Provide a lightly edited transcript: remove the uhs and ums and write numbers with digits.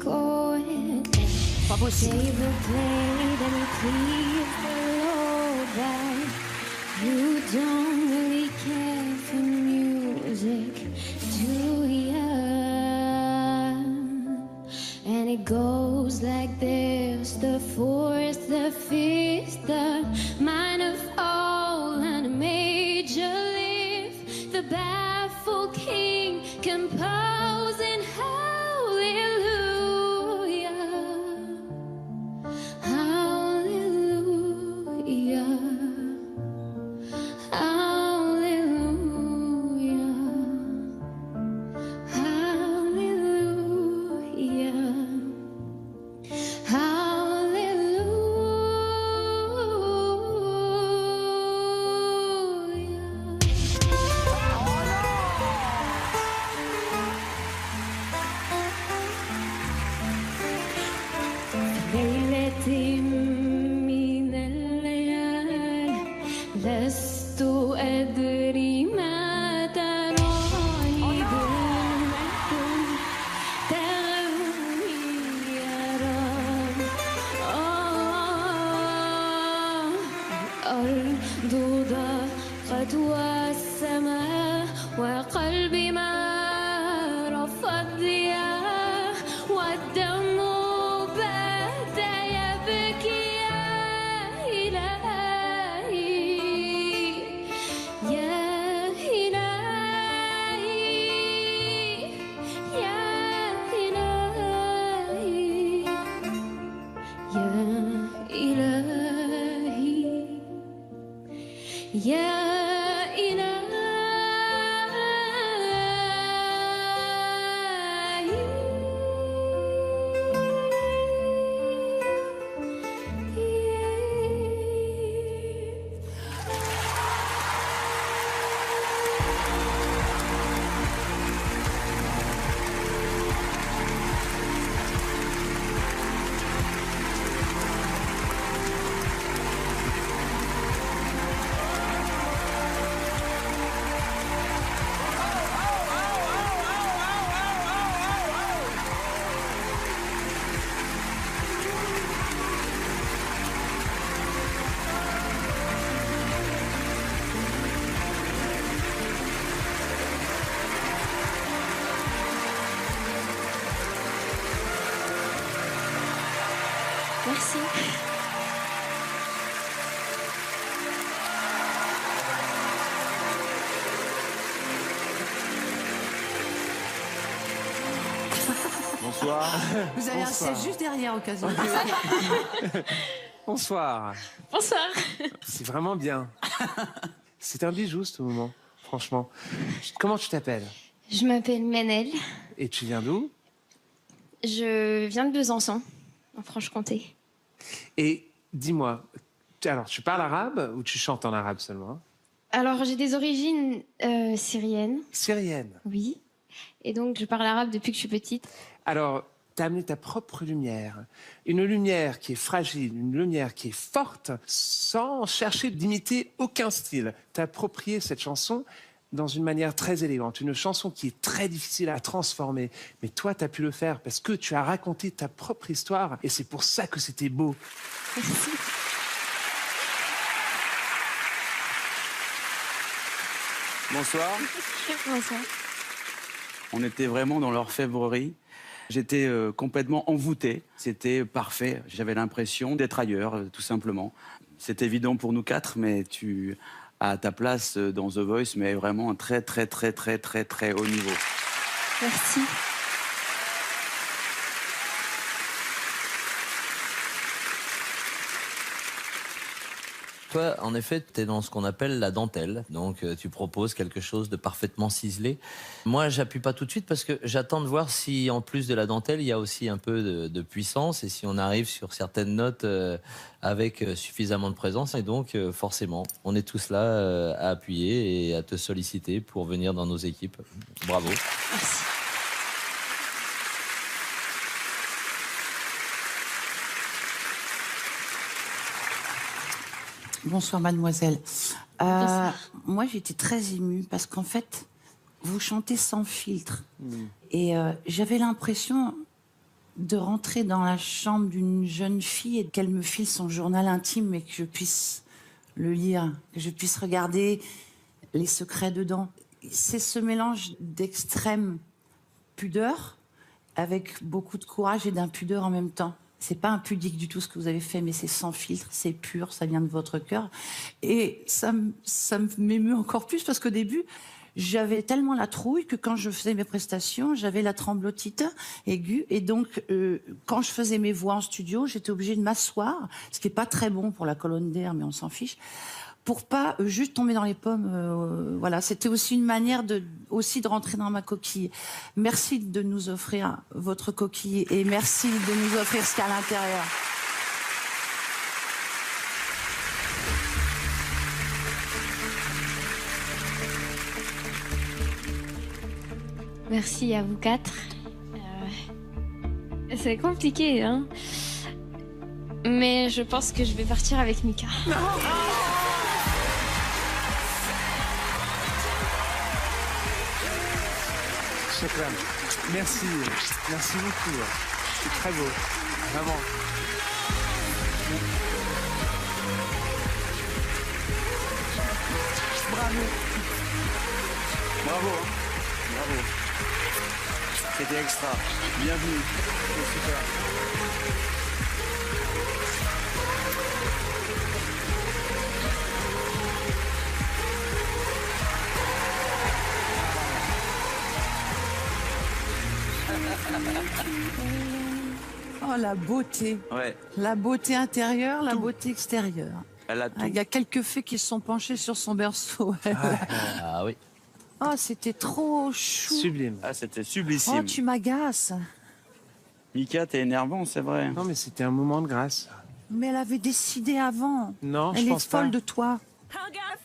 going. Pas possible. Save the plate and please the Lord that you don't really care for music, do ya? And it goes like this: the fourth, the fifth, the minor fall and a major lift, the baffled king composing hallelujah, hallelujah, hallelujah, hallelujah, ليلتي من الليالي لست أدري ما تراني بالمكتوب تغني يا رب. الأرض ضاقت والسماء وقلبي ما رفض ضياء والدم بدا يبكي يا إلهي، يا إلهي، يا إلهي، يا إلهي، يا Merci. Bonsoir. Vous avez un Bonsoir. siège juste derrière, au cas où. Bonsoir. Bonsoir. C'est vraiment bien. C'est un bijou ce moment, franchement. Comment tu t'appelles? Je m'appelle Manel. Et tu viens d'où? Je viens de Besançon, en Franche-Comté. Et dis-moi, alors tu parles arabe ou tu chantes en arabe seulement? Alors, j'ai des origines syriennes, Syrienne. oui. Et donc, je parle arabe depuis que je suis petite. Alors, tu as amené ta propre lumière. Une lumière qui est fragile, une lumière qui est forte, sans chercher d'imiter aucun style. T'as approprié cette chanson dans une manière très élégante. Une chanson qui est très difficile à transformer. Mais toi, tu as pu le faire parce que tu as raconté ta propre histoire. Et c'est pour ça que c'était beau. Merci. Bonsoir. Bonsoir. On était vraiment dans l'orfèvrerie. J'étais complètement envoûté. C'était parfait. J'avais l'impression d'être ailleurs, tout simplement. C'est évident pour nous quatre, mais tu as ta place dans The Voice, mais vraiment un très, très, très, très, très, très haut niveau. Merci. Toi, en effet, tu es dans ce qu'on appelle la dentelle. Donc, tu proposes quelque chose de parfaitement ciselé. Moi, j'appuie pas tout de suite parce que j'attends de voir si, en plus de la dentelle, il y a aussi un peu de puissance et si on arrive sur certaines notes avec suffisamment de présence. Et donc, forcément, on est tous là à appuyer et à te solliciter pour venir dans nos équipes. Bravo. Merci. Bonsoir, mademoiselle. Bonsoir. Moi, j'étais très émue parce qu'en fait, vous chantez sans filtre. Et j'avais l'impression de rentrer dans la chambre d'une jeune fille et qu'elle me file son journal intime et que je puisse le lire, que je puisse regarder les secrets dedans. C'est ce mélange d'extrême pudeur avec beaucoup de courage et d'impudeur en même temps. C'est pas impudique du tout ce que vous avez fait, mais c'est sans filtre, c'est pur, ça vient de votre cœur. Et ça m'émeut encore plus parce qu'au début, j'avais tellement la trouille que quand je faisais mes prestations, j'avais la tremblotite aiguë. Et donc, quand je faisais mes voix en studio, j'étais obligée de m'asseoir, ce qui est pas très bon pour la colonne d'air, mais on s'en fiche, pour pas juste tomber dans les pommes. Voilà, c'était aussi une manière de rentrer dans ma coquille. Merci de nous offrir votre coquille et merci de nous offrir ce qu'il y a à l'intérieur. Merci à vous quatre. C'est compliqué, hein. Mais je pense que je vais partir avec Mika. Chakra, merci. Merci beaucoup. C'est très beau. Vraiment. Bravo. Bravo. Bravo. C'était extra. Bienvenue. C'est super. Oh, la beauté. Ouais. La beauté intérieure, la beauté extérieure. Elle a tout. Il y a quelques fées qui se sont penchés sur son berceau. Ah oui. Oh, c'était trop chou. Sublime. Ah, c'était Oh, sublissime. tu m'agaces. Mika, t'es énervant, c'est vrai. Non, mais c'était un moment de grâce. Mais elle avait décidé avant. Non, Elle je est pense pas. folle de toi. I got